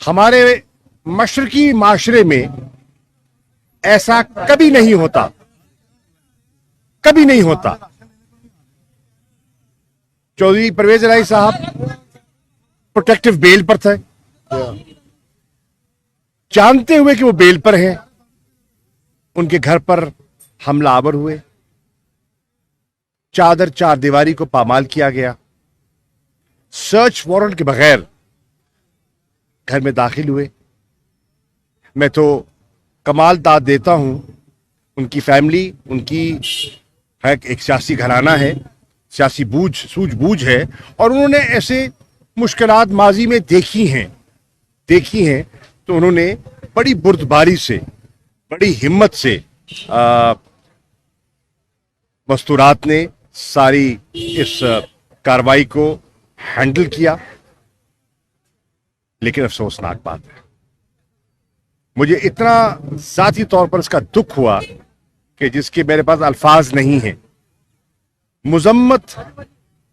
हमारे मशरकी माशरे में ऐसा कभी नहीं होता, कभी नहीं होता। चौधरी परवेज इलाही साहब प्रोटेक्टिव बेल पर थे, जानते हुए कि वो बेल पर हैं, उनके घर पर हमलावर हुए, चादर चार दीवारी को पामाल किया गया, सर्च वारंट के बगैर घर में दाखिल हुए। मैं तो कमाल दाद देता हूं, उनकी फैमिली, उनकी एक सियासी घराना है, सियासी सूझबूझ है, और उन्होंने ऐसे मुश्किलात माजी में देखी हैं, तो उन्होंने बड़ी बुर्दबारी से, बड़ी हिम्मत से मस्तूरात ने सारी इस कार्रवाई को हैंडल किया। लेकिन अफसोसनाक बात है, मुझे इतना ज़ाती तौर पर इसका दुख हुआ कि जिसके मेरे पास अल्फाज नहीं हैं। मुजम्मत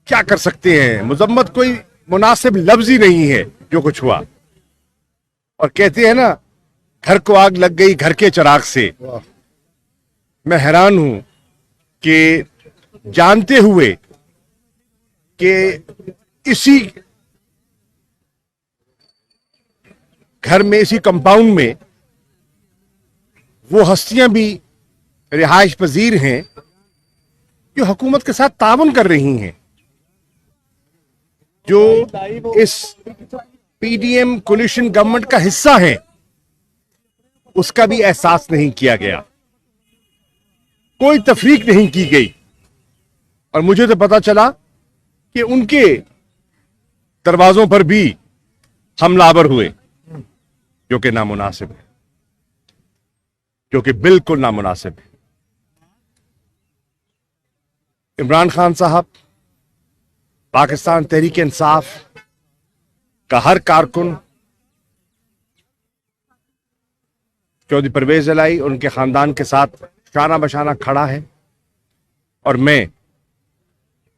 क्या कर सकते हैं, मुजम्मत कोई मुनासिब लफ्ज ही नहीं है जो कुछ हुआ। और कहते हैं ना, घर को आग लग गई घर के चिराग से। मैं हैरान हूं कि जानते हुए कि इसी घर में, इसी कंपाउंड में वो हस्तियां भी रिहाइश पजीर हैं जो हुकूमत के साथ ताउन कर रही हैं, जो इस पीडीएम कोलिशन गवर्नमेंट का हिस्सा हैं, उसका भी एहसास नहीं किया गया, कोई तफरीक नहीं की गई। और मुझे तो पता चला कि उनके दरवाजों पर भी हमलावर हुए, जो कि नामुनासिब है, जो कि बिल्कुल नामुनासिब है। इमरान खान साहब, पाकिस्तान तहरीक इंसाफ का हर कारकुन चौधरी परवेज इलाही और उनके खानदान के साथ शाना बशाना खड़ा है, और मैं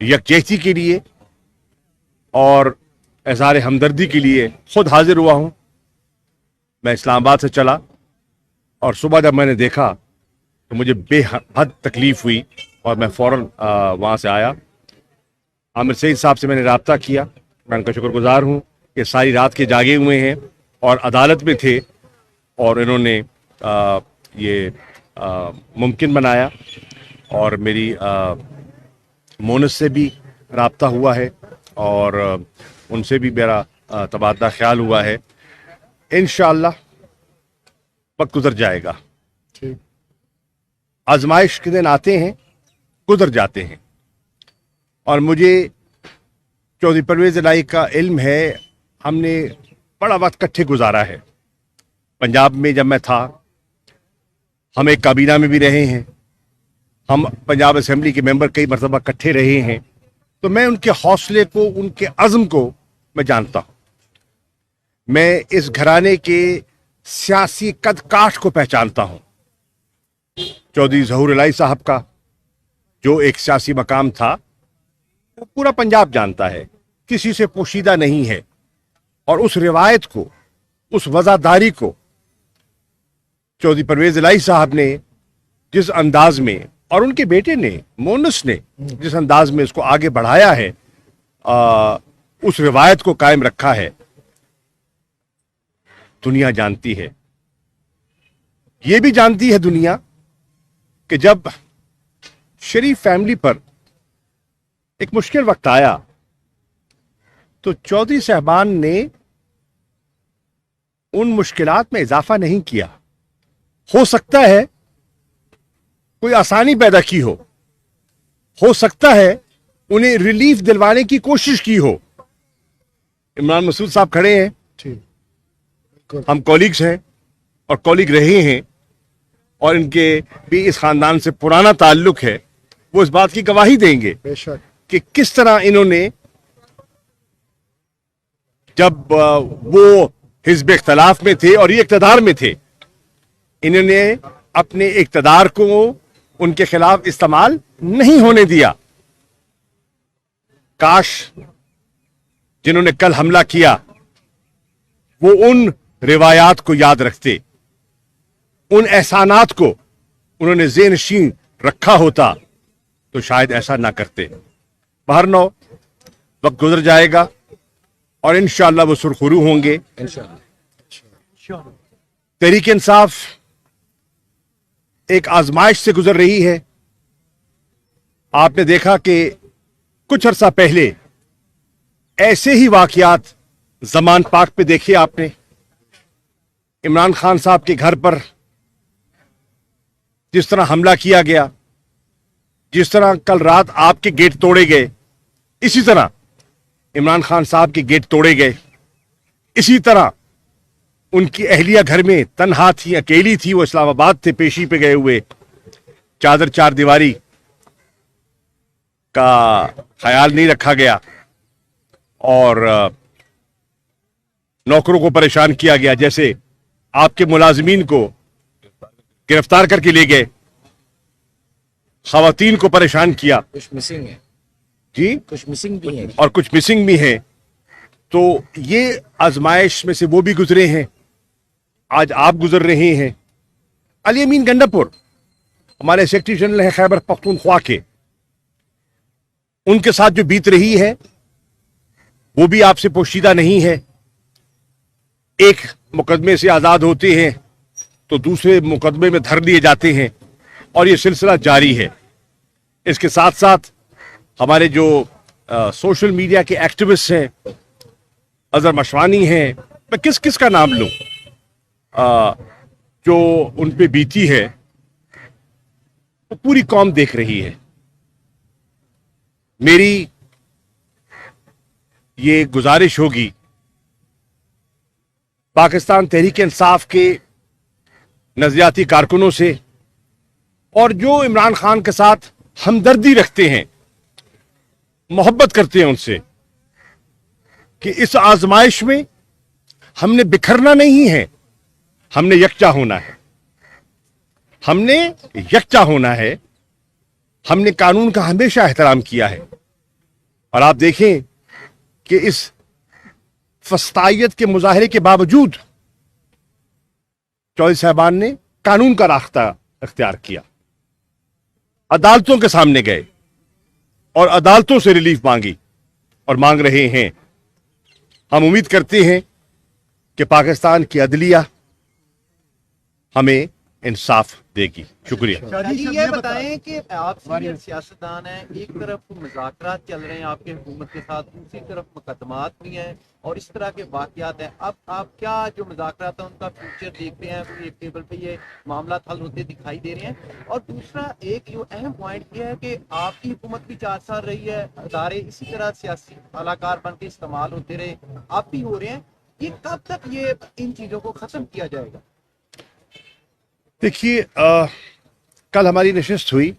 यकजहती के लिए और इज़हार हमदर्दी के लिए खुद हाजिर हुआ हूं। मैं इस्लामाबाद से चला और सुबह जब मैंने देखा तो मुझे बेहद तकलीफ हुई और मैं फौरन वहाँ से आया। आमिर सईद साहब से मैंने राब्ता किया, मैं उनका शुक्रगुजार हूँ कि सारी रात के जागे हुए हैं और अदालत में थे, और इन्होंने ये मुमकिन बनाया। और मेरी मोनस से भी राब्ता हुआ है और उनसे भी मेरा तबादला ख्याल हुआ है। इंशाअल्लाह वक्त गुजर जाएगा, आजमाइश के दिन आते हैं, गुजर जाते हैं। और मुझे चौधरी परवेज इलाही का इल्म है, हमने बड़ा वक्त इकट्ठे गुजारा है। पंजाब में जब मैं था, हम एक काबीना में भी रहे हैं, हम पंजाब असेंबली के मेंबर कई मरतबा इकट्ठे रहे हैं, तो मैं उनके हौसले को, उनके अज़्म को मैं जानता हूँ। मैं इस घराने के सियासी कद काठ को पहचानता हूँ। चौधरी ज़हूर इलाही साहब का जो एक सियासी मकाम था, वो पूरा पंजाब जानता है, किसी से पोशीदा नहीं है। और उस रिवायत को, उस वज़ादारी को चौधरी परवेज इलाही साहब ने जिस अंदाज में, और उनके बेटे ने, मोनस ने जिस अंदाज में इसको आगे बढ़ाया है, उस रिवायत को कायम रखा है, दुनिया जानती है। ये भी जानती है दुनिया कि जब शरीफ फैमिली पर एक मुश्किल वक्त आया तो चौधरी साहबान ने उन मुश्किलात में इजाफा नहीं किया। हो सकता है कोई आसानी पैदा की हो सकता है उन्हें रिलीफ दिलवाने की कोशिश की हो। इमरान मसूद साहब खड़े हैं, हम कॉलीग्स हैं और कॉलीग रहे हैं, और इनके भी इस खानदान से पुराना ताल्लुक है। वो इस बात की गवाही देंगे कि किस तरह इन्होंने, जब वो हिज़्ब इख्तिलाफ में थे और ये इक़्तिदार में थे, इन्होंने अपने इक़्तिदार को उनके खिलाफ इस्तेमाल नहीं होने दिया। काश जिन्होंने कल हमला किया वो उन रिवायात को याद रखते, उन एहसानात को उन्होंने ज़ेहनशीन रखा होता तो शायद ऐसा ना करते। बहरनौ वक्त गुजर जाएगा और इंशाअल्लाह वो सुरखरू होंगे। तहरीक इंसाफ एक आजमाइश से गुजर रही है। आपने देखा कि कुछ अरसा पहले ऐसे ही वाकयात जमान पाक पे देखे आपने। इमरान खान साहब के घर पर जिस तरह हमला किया गया, जिस तरह कल रात आपके गेट तोड़े गए, इसी तरह इमरान खान साहब के गेट तोड़े गए। इसी तरह उनकी अहलिया घर में तन्हा थी, अकेली थी, वो इस्लामाबाद थे पेशी पे गए हुए। चादर चार दीवारी का ख्याल नहीं रखा गया और नौकरों को परेशान किया गया, जैसे आपके मुलाजिमीन को गिरफ्तार करके ले गए, खवातीन को परेशान किया। कुछ मिसिंग है जी, कुछ मिसिंग भी है और कुछ मिसिंग भी हैं। तो ये आजमाइश में से वो भी गुजरे हैं, आज आप गुजर रहे हैं। अली अमीन गंडापुर हमारे सेक्रेटरी जनरल हैं खैबर पख्तूनख्वा के, उनके साथ जो बीत रही है वो भी आपसे पोशीदा नहीं है। एक मुकदमे से आजाद होते हैं तो दूसरे मुकदमे में धर लिए जाते हैं और ये सिलसिला जारी है। इसके साथ साथ हमारे जो सोशल मीडिया के एक्टिविस्ट हैं, अजहर मशवानी हैं, मैं किस किस का नाम लूं, जो उन पे बीती है वो पूरी कौम देख रही है। मेरी ये गुजारिश होगी पाकिस्तान तहरीक इंसाफ के नजरियाती कारकुनों से और जो इमरान खान के साथ हमदर्दी रखते हैं, मोहब्बत करते हैं उनसे, कि इस आजमाइश में हमने बिखरना नहीं है, हमने यकजा होना है। हमने यकजा होना है। हमने कानून का हमेशा एहतराम किया है और आप देखें कि इस फस्तायत के मुजाहरे के बावजूद चौधरी साहबान ने कानून का रास्ता अख्तियार किया, अदालतों के सामने गए और अदालतों से रिलीफ मांगी और मांग रहे हैं। हम उम्मीद करते हैं कि पाकिस्तान की अदलिया हमें इंसाफ देगी। शुक्रिया। जी ये बताएं कि आप सीनियर सियासतदान हैं, एक तरफ मुज़ाकरात चल रहे हैं आपके हुकूमत के साथ, दूसरी तरफ मुकदमात भी हैं और इस तरह के वाक़यात हैं। अब आप क्या जो मुज़ाकरात हैं उनका फ्यूचर देखते हैं, कोई एक टेबल पे ये मामला हल होते दिखाई दे रहे हैं? और दूसरा एक जो अहम पॉइंट ये है कि आपकी हुकूमत भी 4 साल रही है, अदारे इसी तरह सियासी अलाकार बन के इस्तेमाल होते रहे, आप भी हो रहे हैं, ये कब तक ये इन चीज़ों को ख़त्म किया जाएगा? देखिए, कल हमारी नशिस्त हुई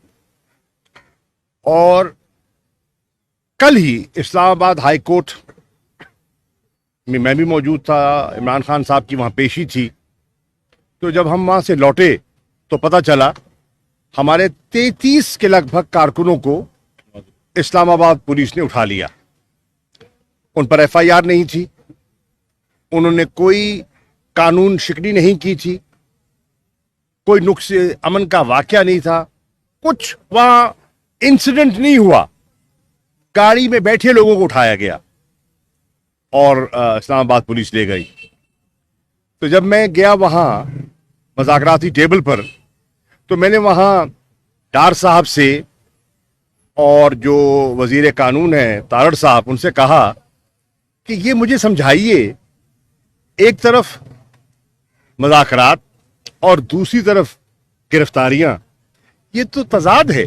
और कल ही इस्लामाबाद हाई कोर्ट में मैं भी मौजूद था, इमरान खान साहब की वहाँ पेशी थी। तो जब हम वहाँ से लौटे तो पता चला हमारे 33 के लगभग कारकुनों को इस्लामाबाद पुलिस ने उठा लिया। उन पर FIR नहीं थी, उन्होंने कोई कानून शिकनी नहीं की थी, कोई नुक्से अमन का वाकया नहीं था, कुछ वहां इंसिडेंट नहीं हुआ। गाड़ी में बैठे लोगों को उठाया गया और इस्लामाबाद पुलिस ले गई। तो जब मैं गया वहां मुज़ाकराती टेबल पर तो मैंने वहां डार साहब से और जो वजीर कानून है तारड़ साहब, उनसे कहा कि ये मुझे समझाइए, एक तरफ मुज़ाकरात और दूसरी तरफ गिरफ्तारियां, ये तो तजाद है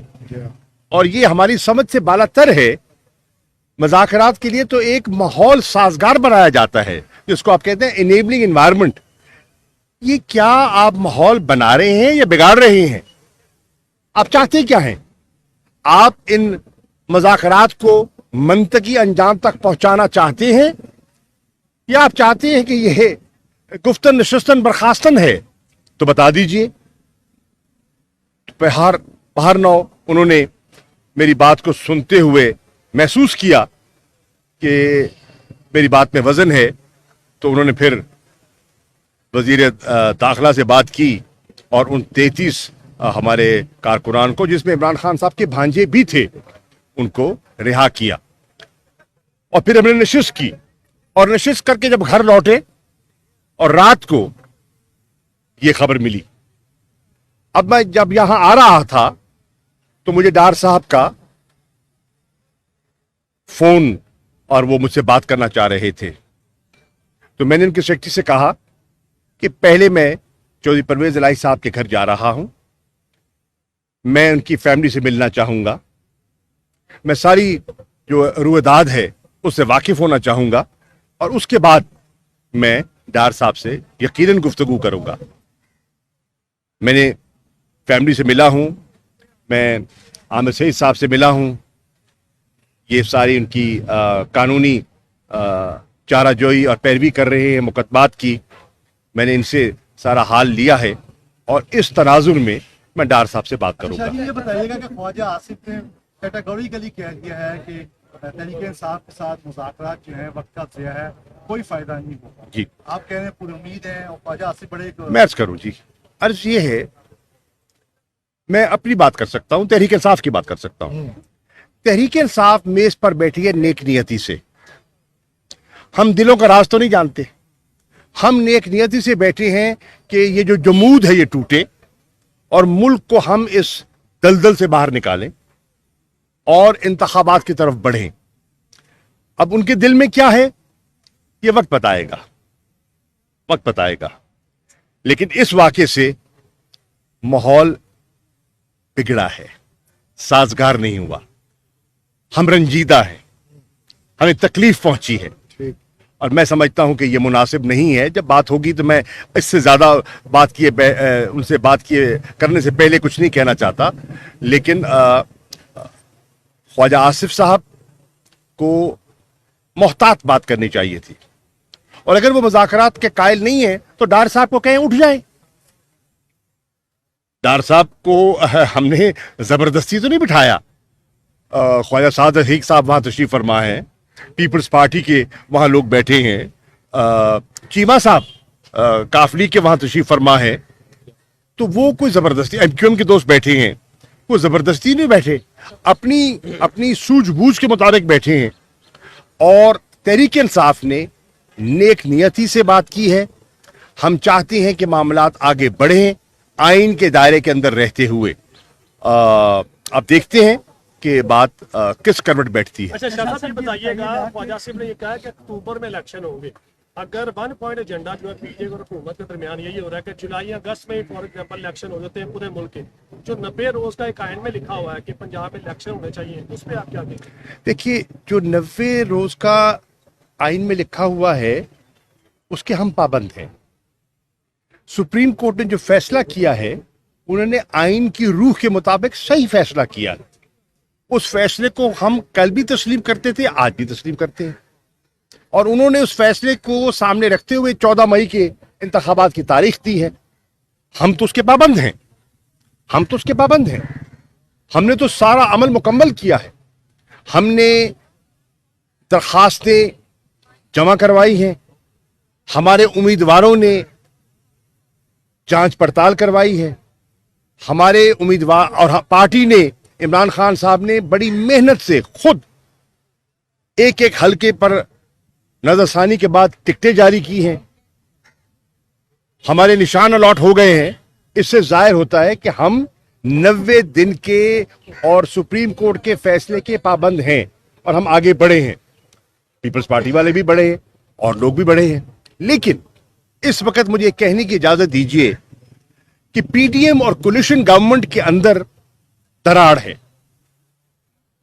और ये हमारी समझ से बालातर है। मुज़ाकरात के लिए तो एक माहौल साजगार बनाया जाता है, जिसको आप कहते हैं इनेबलिंग एनवायरनमेंट। ये क्या आप माहौल बना रहे हैं या बिगाड़ रहे हैं? आप चाहते क्या हैं? आप इन मुज़ाकरात को मंतकी अंजाम तक पहुंचाना चाहते हैं या आप चाहते हैं कि यह गुफ्तन नशिस्तन बर्खास्तन है? तो बता दीजिए। बाहर नौ उन्होंने मेरी बात को सुनते हुए महसूस किया कि मेरी बात में वजन है, तो उन्होंने फिर वजीर दाखिला से बात की और उन 33 हमारे कारकुनान को, जिसमें इमरान खान साहब के भांजे भी थे, उनको रिहा किया। और फिर हमने नशिस्त की, और नशिस्त करके जब घर लौटे और रात को ये खबर मिली। अब मैं जब यहां आ रहा था तो मुझे डार साहब का फोन, और वो मुझसे बात करना चाह रहे थे। तो मैंने उनके सेक्रेटरी से कहा कि पहले मैं चौधरी परवेज इलाही साहब के घर जा रहा हूं, मैं उनकी फैमिली से मिलना चाहूंगा, मैं सारी जो रुएदाद है उससे वाकिफ होना चाहूंगा, और उसके बाद मैं डार साहब से यकीनन गुफ्तगू करूंगा। मैंने फैमिली से मिला हूं, मैं आमिर सईद साहब से मिला हूं, ये सारी उनकी कानूनी चाराजोई और पैरवी कर रहे हैं मुकदमात की। मैंने इनसे सारा हाल लिया है, और इस तनाजुर में मैं डार साहब से बात करूंगा। ये बताइएगा कि ख्वाजा आसिफ ने कैटेगोरिकली कह दिया है कि तहरीक-ए-इंसाफ के साथ मुज़ाकरात जो है वक्त का ज़िया है, कोई फायदा नहीं होगा। जी, आप कह रहे हैं पूरी उम्मीद है, और ख्वाजा आसिफ बड़े मैं अर्ज करूं जी, अर्ज ये है, मैं अपनी बात कर सकता हूं, तहरीक इंसाफ की बात कर सकता हूं। तहरीक इंसाफ मेज पर बैठी है नेक नियति से। हम दिलों का राज तो नहीं जानते, हम नेक नियति से बैठे हैं कि ये जो जमूद है ये टूटे, और मुल्क को हम इस दलदल से बाहर निकालें और इंतखाबात की तरफ बढ़ें। अब उनके दिल में क्या है ये वक्त बताएगा, वक्त बताएगा। लेकिन इस वाक़े से माहौल बिगड़ा है, साजगार नहीं हुआ, हम रंजीदा हैं, हमें तकलीफ पहुंची है, और मैं समझता हूं कि ये मुनासिब नहीं है। जब बात होगी तो मैं इससे ज़्यादा बात किए उनसे बात किए करने से पहले कुछ नहीं कहना चाहता, लेकिन ख्वाजा आसिफ साहब को मोहतात बात करनी चाहिए थी, और अगर वो मुज़ाकरात के कायल नहीं है तो डार साहब को कहें उठ जाए। डार साहब को हमने ज़बरदस्ती तो नहीं बिठाया। ख्वाजा साद हकीक साहब वहाँ तशरीफ़ फरमा है, पीपल्स पार्टी के वहाँ लोग बैठे हैं, चीमा साहब काफली के वहाँ तशरीफ़ फरमा है, तो वो कोई ज़बरदस्ती, MQM के दोस्त बैठे हैं, वो ज़बरदस्ती नहीं बैठे, अपनी सूझबूझ के मुताबिक बैठे हैं। और तहरीक इंसाफ ने नेक नियति से बात की है। हम चाहते हैं कि मामलात आगे बढ़ें आइन के दायरे के अंदर रहते हुए। अब देखते हैं कि बात किस करवट बैठती है। अच्छा शाह साहब बताइएगा, ख्वाजा आसिफ ने ये कहा कि अक्टूबर में इलेक्शन होंगे। अगर 1 पॉइंट एजेंडा जो है पीटीआई और हुकूमत के दरमियान यही हो रहा है कि जुलाई अगस्त में फॉर एग्जाम्पल इलेक्शन हो जाते हैं पूरे मुल्क के, जो 90 रोज का एक आइन में लिखा हुआ है कि पंजाब में इलेक्शन होने चाहिए, उस पर आप क्या कहेंगे? देखिए, जो 90 रोज का आइन में लिखा हुआ है उसके हम पाबंद हैं। सुप्रीम कोर्ट ने जो फैसला किया है उन्होंने आइन की रूह के मुताबिक सही फैसला किया। उस फैसले को हम कल भी तस्लीम करते थे, आज भी तस्लीम करते हैं, और उन्होंने उस फैसले को सामने रखते हुए 14 मई के इंतखाबात की तारीख दी है। हम तो उसके पाबंद हैं, हम तो उसके पाबंद हैं। हमने तो सारा अमल मुकम्मल किया है, हमने दरखास्तें जमा करवाई हैं, हमारे उम्मीदवारों ने जांच पड़ताल करवाई है, हमारे उम्मीदवार और पार्टी ने, इमरान खान साहब ने बड़ी मेहनत से खुद एक एक हलके पर नजरसानी के बाद टिकटें जारी की हैं, हमारे निशान अलॉट हो गए हैं। इससे जाहिर होता है कि हम 90 दिन के और सुप्रीम कोर्ट के फैसले के पाबंद हैं, और हम आगे बढ़े हैं। पीपल्स पार्टी वाले भी बढ़े हैं और लोग भी बढ़े हैं। लेकिन इस वक्त मुझे कहने की इजाजत दीजिए कि पीडीएम और कोलिशन गवर्नमेंट के अंदर दरार है।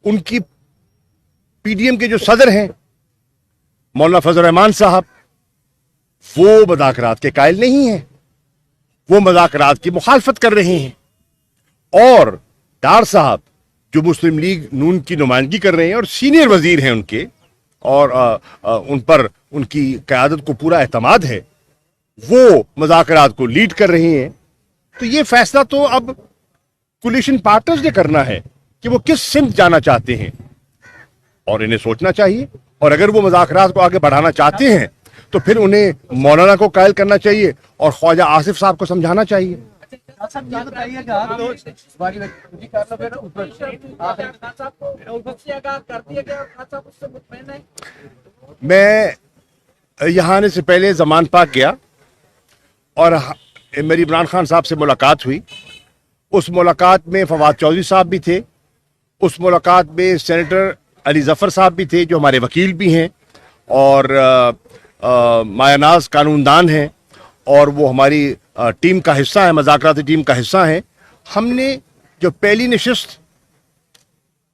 उनकी पीडीएम के जो सदर हैं मौलाना फजल रहमान साहब, वो मुज़ाकरात के कायल नहीं हैं, वो मुज़ाकरात की मुखालफत कर रहे हैं। और डार साहब जो मुस्लिम लीग नून की नुमाइंदगी कर रहे हैं और सीनियर वजीर हैं उनके, और उन पर उनकी क़यादत को पूरा एतमाद है, वो मुज़ाकरात को लीड कर रहे हैं। तो ये फैसला तो अब कोलिशन पार्टनर्स ने करना है कि वो किस सिमत जाना चाहते हैं, और इन्हें सोचना चाहिए। और अगर वो मुज़ाकरात को आगे बढ़ाना चाहते हैं तो फिर उन्हें मौलाना को कायल करना चाहिए और ख्वाजा आसिफ साहब को समझाना चाहिए। साहब ये बताइएगा मैं यहाँ आने से पहले जमान पाक गया और मेरी इमरान खान साहब से मुलाकात हुई। उस मुलाकात में फवाद चौधरी साहब भी थे, उस मुलाकात में सेनेटर अली जफ़र साहब भी थे जो हमारे वकील भी हैं और मायानाज कानूनदान हैं और वो हमारी टीम का हिस्सा है, मज़ाकराती टीम का हिस्सा है। हमने जो पहली नशिस्त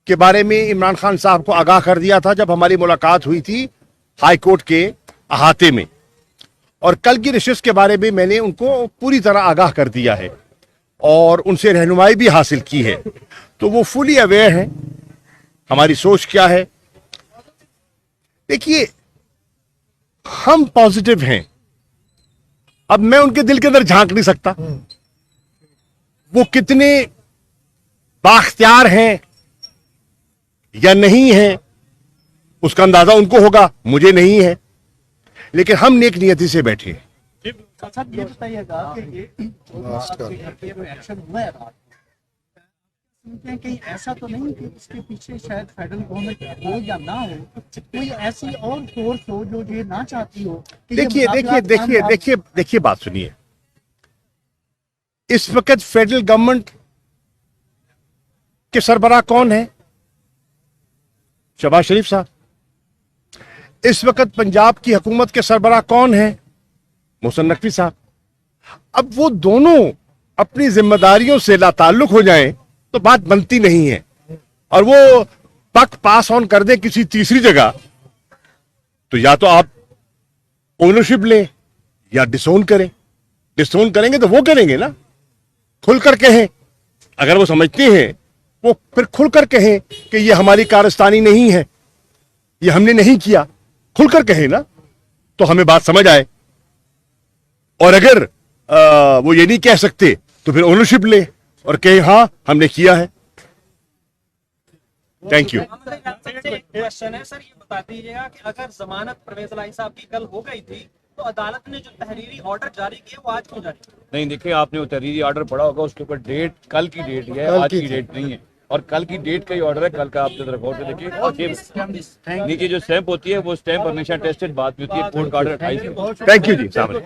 के बारे में इमरान खान साहब को आगाह कर दिया था जब हमारी मुलाकात हुई थी हाई कोर्ट के अहाते में, और कल की नशिस्त के बारे में मैंने उनको पूरी तरह आगाह कर दिया है और उनसे रहनुमाई भी हासिल की है, तो वो फुली अवेयर हैं हमारी सोच क्या है। देखिए, हम पॉजिटिव हैं, अब मैं उनके दिल के अंदर झांक नहीं सकता, वो कितने बाख्तियार हैं या नहीं हैं उसका अंदाजा उनको होगा, मुझे नहीं है, लेकिन हम नेक नियति से बैठे हैं। साहब ये बताइएगा कि ये आपके घर पे जो एक्शन हुआ है रात को, सुनते हैं कहीं ऐसा तो नहीं कि इसके पीछे शायद फेडरल गवर्नमेंट हो या ना हो, कोई ऐसी और फोर्स हो जो ये ना चाहती हो कि ये देखिए देखिए मुज़ाकरात देखिए कामयाब देखिए देखिए बात सुनिए, इस वक्त फेडरल गवर्नमेंट के सरबराह कौन है? शहबाज शरीफ साहब। इस वक्त पंजाब की हुकूमत के सरबराह कौन है? मोहसिन नकवी साहब। अब वो दोनों अपनी जिम्मेदारियों से लाताल्लुक हो जाएं तो बात बनती नहीं है, और वो पक पास ऑन कर दे किसी तीसरी जगह, तो या तो आप ओनरशिप लें या डिसोन करें। डिसोन करेंगे तो वो करेंगे ना, खुलकर कहें, अगर वो समझते हैं वो फिर खुलकर कहें कि ये हमारी कारस्तानी नहीं है, ये हमने नहीं किया, खुलकर कहें ना, तो हमें बात समझ आए। और अगर वो ये नहीं कह सकते तो फिर ओनरशिप ले और कहे हाँ हमने किया है। Thank you. क्वेश्चन है सर, ये बता दीजिएगा कि अगर जमानत परवेज इलाही साहब की कल हो गई थी तो अदालत ने जो तहरीरी ऑर्डर जारी किए वो आज क्यों जारी किए? नहीं, देखिए, आपने वो तहरीरी ऑर्डर पढ़ा होगा, उसके ऊपर डेट कल की डेट है, आज की डेट नहीं है, और कल की डेट का ही ऑर्डर है। कल का आप जरा गौर से देखिए, और ये नीचे जो स्टैंप होती है वो स्टैंप हमेशा टेस्टेड बाद में होती है। कोर्ट का ऑर्डर 28 थैंक यू जी साहब।